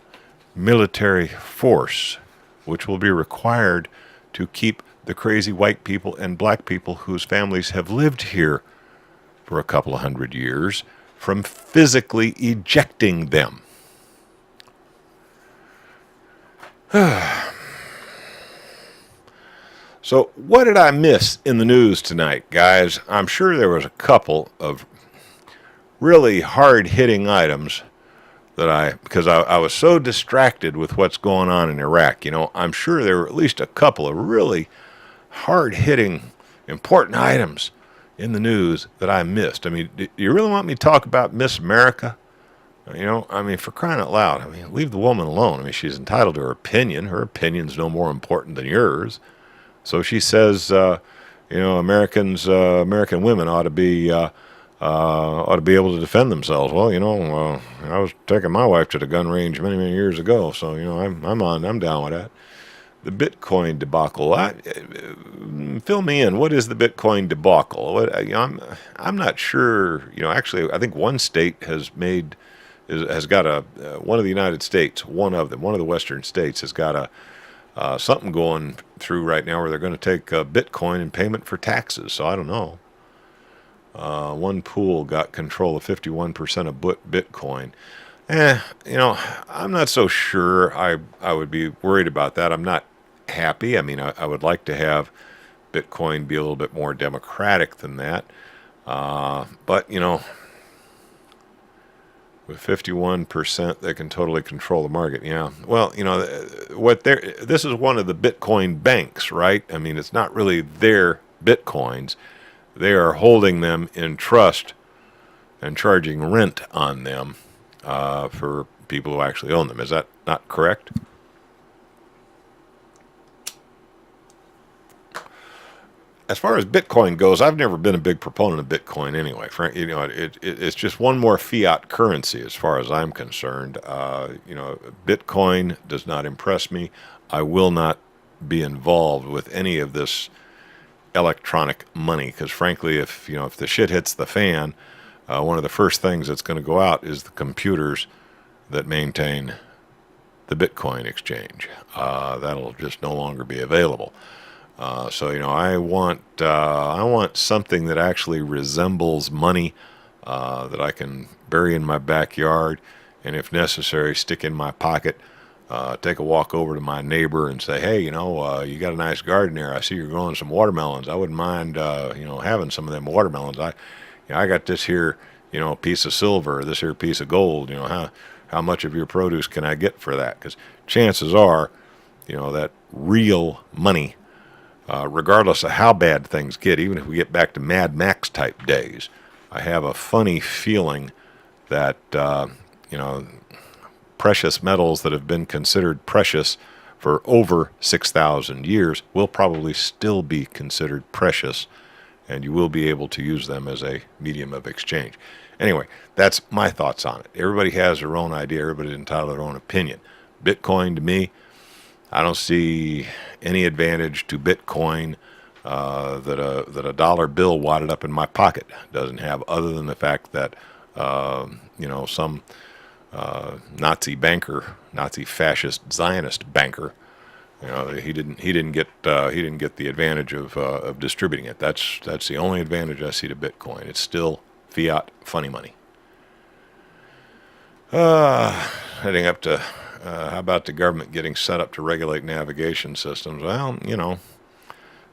military force, which will be required to keep the crazy white people and black people whose families have lived here for a couple of 100 years from physically ejecting them. So what did I miss in the news tonight, guys? I'm sure there was a couple of really hard-hitting items that because I was so distracted with what's going on in Iraq. I'm sure there were at least a couple of really hard-hitting, important items in the news that I missed. I mean, do you really want me to talk about Miss America? For crying out loud, leave the woman alone. She's entitled to her opinion. Her opinion's no more important than yours. So she says, American women ought to be able to defend themselves. Well, I was taking my wife to the gun range many, many years ago, so I'm down with that. The Bitcoin debacle. Fill me in. What is the Bitcoin debacle? I'm not sure. Actually, I think one state has got one of the United States, one of the Western states has got something going through right now where they're going to take Bitcoin in payment for taxes. So I don't know. One pool got control of 51% of Bitcoin. I'm not so sure I would be worried about that. I'm not happy. I would like to have Bitcoin be a little bit more democratic than that. But with 51%, they can totally control the market. Yeah. Well, this is one of the Bitcoin banks, right? It's not really their Bitcoins. They are holding them in trust and charging rent on them for people who actually own them. Is that not correct? As far as Bitcoin goes, I've never been a big proponent of Bitcoin anyway. It's just one more fiat currency as far as I'm concerned. Bitcoin does not impress me. I will not be involved with any of this electronic money because, frankly, if the shit hits the fan, one of the first things that's going to go out is the computers that maintain the Bitcoin exchange. That'll just no longer be available. So I want something that actually resembles money that I can bury in my backyard, and if necessary, stick in my pocket. Take a walk over to my neighbor and say, hey, you got a nice garden there. I see you're growing some watermelons. I wouldn't mind, having some of them watermelons. I got this here, piece of silver, this here piece of gold. How much of your produce can I get for that? Because chances are, that real money, regardless of how bad things get, even if we get back to Mad Max type days, I have a funny feeling that, precious metals that have been considered precious for over 6,000 years will probably still be considered precious, and you will be able to use them as a medium of exchange. Anyway, that's my thoughts on it. Everybody has their own idea. Everybody's entitled to their own opinion. Bitcoin, to me, I don't see any advantage to Bitcoin that a dollar bill wadded up in my pocket doesn't have, other than the fact that some Nazi banker, Nazi fascist Zionist banker, he didn't get the advantage of distributing it. That's the only advantage I see to Bitcoin. It's still fiat funny money. Heading up to how about the government getting set up to regulate navigation systems? Well,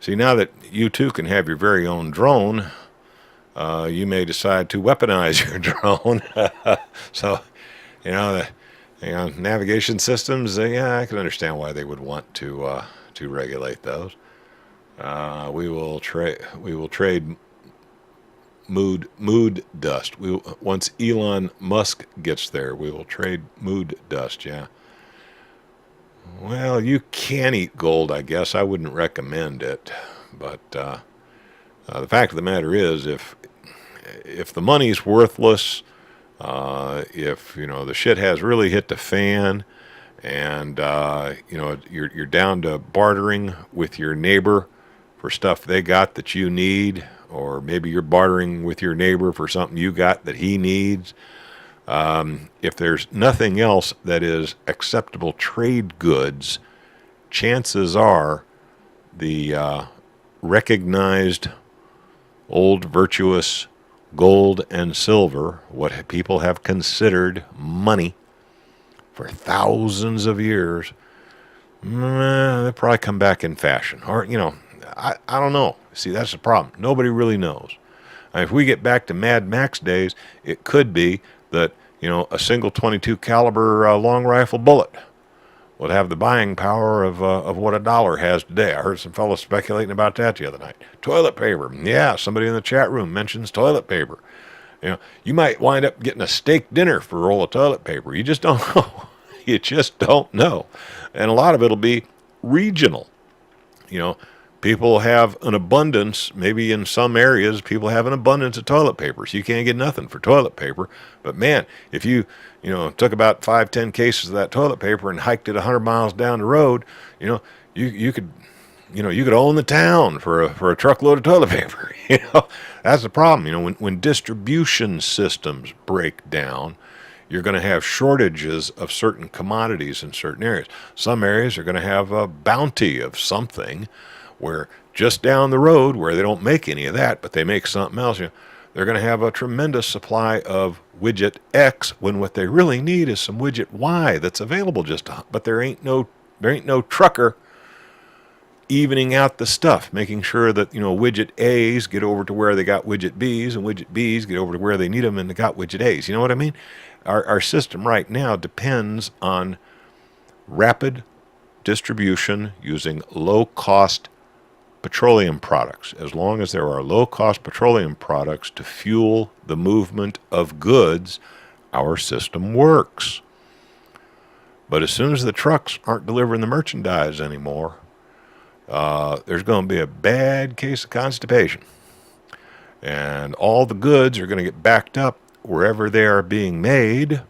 see, now that you too can have your very own drone, you may decide to weaponize your drone. So, navigation systems, I can understand why they would want to regulate those. We will trade mood dust. Once Elon Musk gets there, we will trade mood dust. Yeah. Well, you can eat gold, I guess. I wouldn't recommend it, but the fact of the matter is, if the money's worthless, If the shit has really hit the fan, and you're down to bartering with your neighbor for stuff they got that you need, or maybe you're bartering with your neighbor for something you got that he needs. If there's nothing else that is acceptable trade goods, chances are the recognized old virtuous gold and silver, what people have considered money for thousands of years, they'll probably come back in fashion. Or, I don't know. See, that's the problem. Nobody really knows. If we get back to Mad Max days, it could be that, a single 22 caliber long rifle bullet would have the buying power of what a dollar has today. I heard some fellows speculating about that the other night. Toilet paper. Yeah, somebody in the chat room mentions toilet paper. You might wind up getting a steak dinner for a roll of toilet paper. You just don't know. You just don't know. And a lot of it'll be regional. People have an abundance. Maybe in some areas, people have an abundance of toilet paper, so you can't get nothing for toilet paper. But man, if you took about 5-10 cases of that toilet paper and hiked it 100 miles down the road, you could own the town for a truckload of toilet paper. That's the problem. When distribution systems break down, you're going to have shortages of certain commodities in certain areas. Some areas are going to have a bounty of something, where just down the road, where they don't make any of that, but they make something else, they're going to have a tremendous supply of widget X, when what they really need is some widget Y that's available but there ain't no trucker evening out the stuff, making sure that widget A's get over to where they got widget B's, and widget B's get over to where they need them and they got widget A's. You know what I mean? Our system right now depends on rapid distribution using low-cost petroleum products. As long as there are low-cost petroleum products to fuel the movement of goods, our system works. But as soon as the trucks aren't delivering the merchandise anymore, there's going to be a bad case of constipation. And all the goods are going to get backed up wherever they are being made,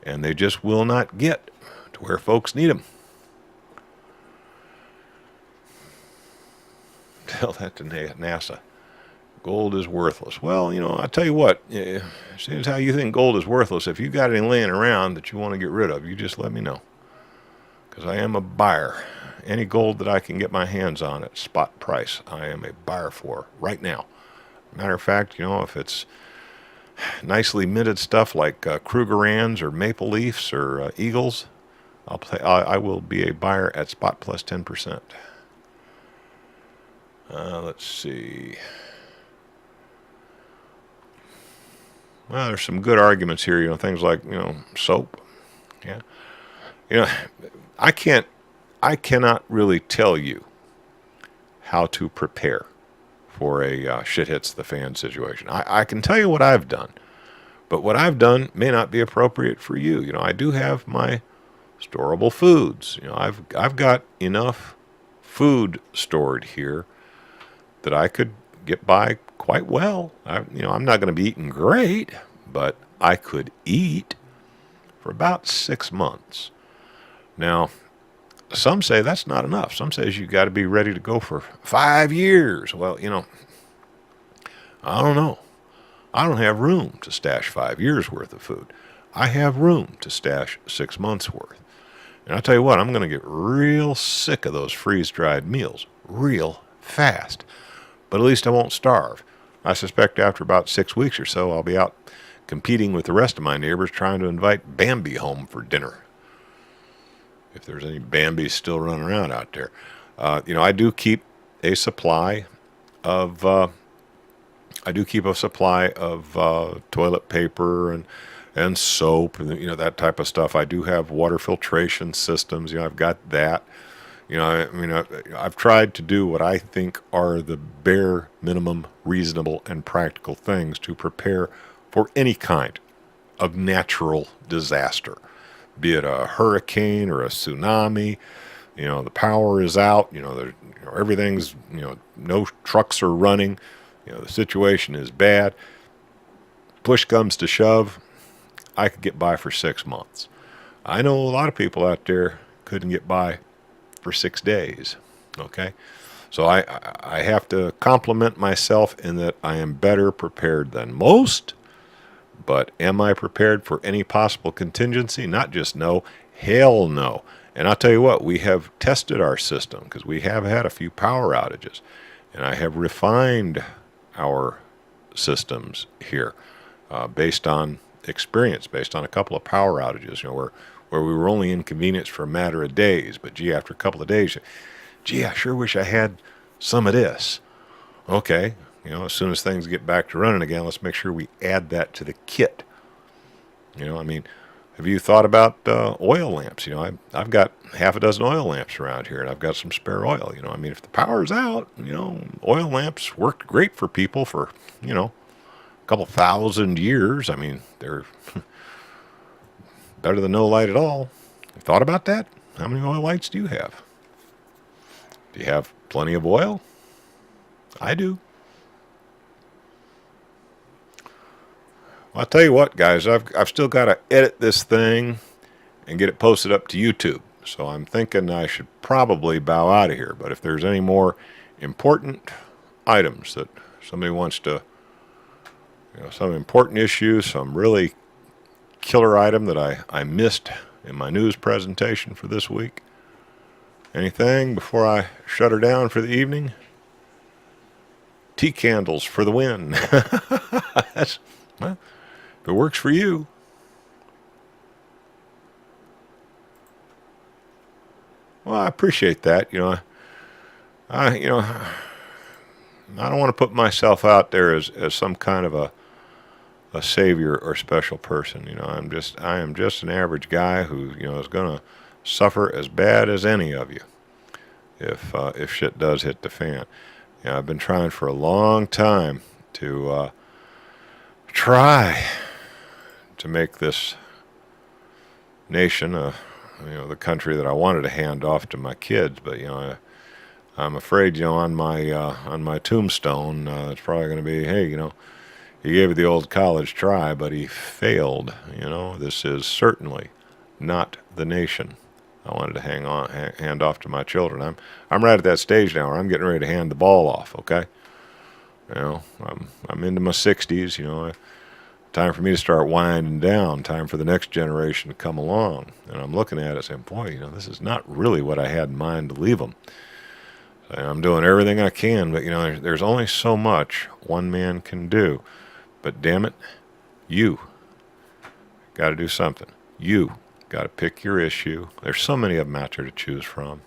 and they just will not get to where folks need them. Tell that to NASA. Gold is worthless. Well, I tell you what, seeing as how you think gold is worthless, if you got any laying around that you want to get rid of, you just let me know. Because I am a buyer. Any gold that I can get my hands on at spot price, I am a buyer for right now. Matter of fact, if it's nicely minted stuff like Krugerrands or Maple Leafs or Eagles, I will be a buyer at spot plus 10%. Let's see. Well, there's some good arguments here. Things like soap. Yeah. I cannot really tell you how to prepare for a shit hits the fan situation. I can tell you what I've done, but what I've done may not be appropriate for you. I do have my storable foods. I've got enough food stored here that I could get by quite well. I'm not going to be eating great, but I could eat for about 6 months. Now, some say that's not enough. Some says you got to be ready to go for 5 years. Well, I don't know. I don't have room to stash 5 years worth of food. I have room to stash 6 months worth. And I'll tell you what, I'm going to get real sick of those freeze-dried meals real fast. But at least I won't starve. I suspect after about 6 weeks or so, I'll be out competing with the rest of my neighbors trying to invite Bambi home for dinner. If there's any Bambis still running around out there. I do keep a supply of toilet paper and soap and that type of stuff. I do have water filtration systems. I've got that. I've tried to do what I think are the bare minimum reasonable and practical things to prepare for any kind of natural disaster, be it a hurricane or a tsunami. The power is out, everything's, no trucks are running, the situation is bad. push comes to shove, I could get by for 6 months. I know a lot of people out there couldn't get by for 6 days. Okay? So I have to compliment myself in that I am better prepared than most. But am I prepared for any possible contingency? Not just no, hell no. And I'll tell you what, we have tested our system because we have had a few power outages. And I have refined our systems here based on experience, based on a couple of power outages, where we were only inconvenienced for a matter of days. But gee, after a couple of days, gee, I sure wish I had some of this. Okay, as soon as things get back to running again, let's make sure we add that to the kit. Have you thought about oil lamps? I've got half a dozen oil lamps around here, and I've got some spare oil. If the power's out, oil lamps worked great for people for, a couple thousand years. They're better than no light at all. You thought about that? How many oil lights do you have? Do you have plenty of oil? I do. Well, I'll tell you what, guys, I've still got to edit this thing and get it posted up to YouTube. So I'm thinking I should probably bow out of here. But if there's any more important items that somebody wants to, some important issue, some really killer item that I missed in my news presentation for this week, anything before I shut her down for the evening? Tea candles for the win. Well, if it works for you. Well, I appreciate that. I don't want to put myself out there as some kind of a savior or special person. I am just an average guy who is going to suffer as bad as any of you if shit does hit the fan. I've been trying for a long time to try to make this nation the country that I wanted to hand off to my kids, but I'm afraid on my tombstone it's probably going to be, hey, he gave it the old college try, but he failed. This is certainly not the nation I wanted to hand off to my children. I'm right at that stage now where I'm getting ready to hand the ball off. Okay, I'm into my 60s. Time for me to start winding down. Time for the next generation to come along. And I'm looking at it saying, boy, this is not really what I had in mind to leave them. And I'm doing everything I can, but there's only so much one man can do. But damn it, you got to do something. You got to pick your issue. There's so many of them out there to choose from.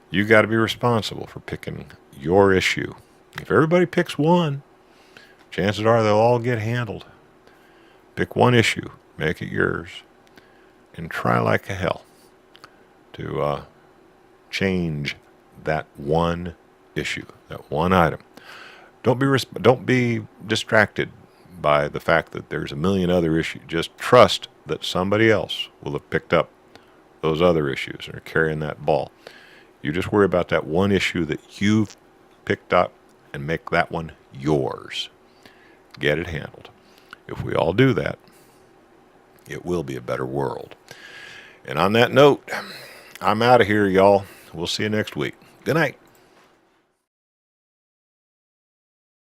You got to be responsible for picking your issue. If everybody picks one, chances are they'll all get handled. Pick one issue, make it yours, and try like hell to change that one issue, that one item. Don't be distracted by the fact that there's a million other issues. Just trust that somebody else will have picked up those other issues and are carrying that ball. You just worry about that one issue that you've picked up and make that one yours. Get it handled. If we all do that, it will be a better world. And on that note, I'm out of here, y'all. We'll see you next week. Good night.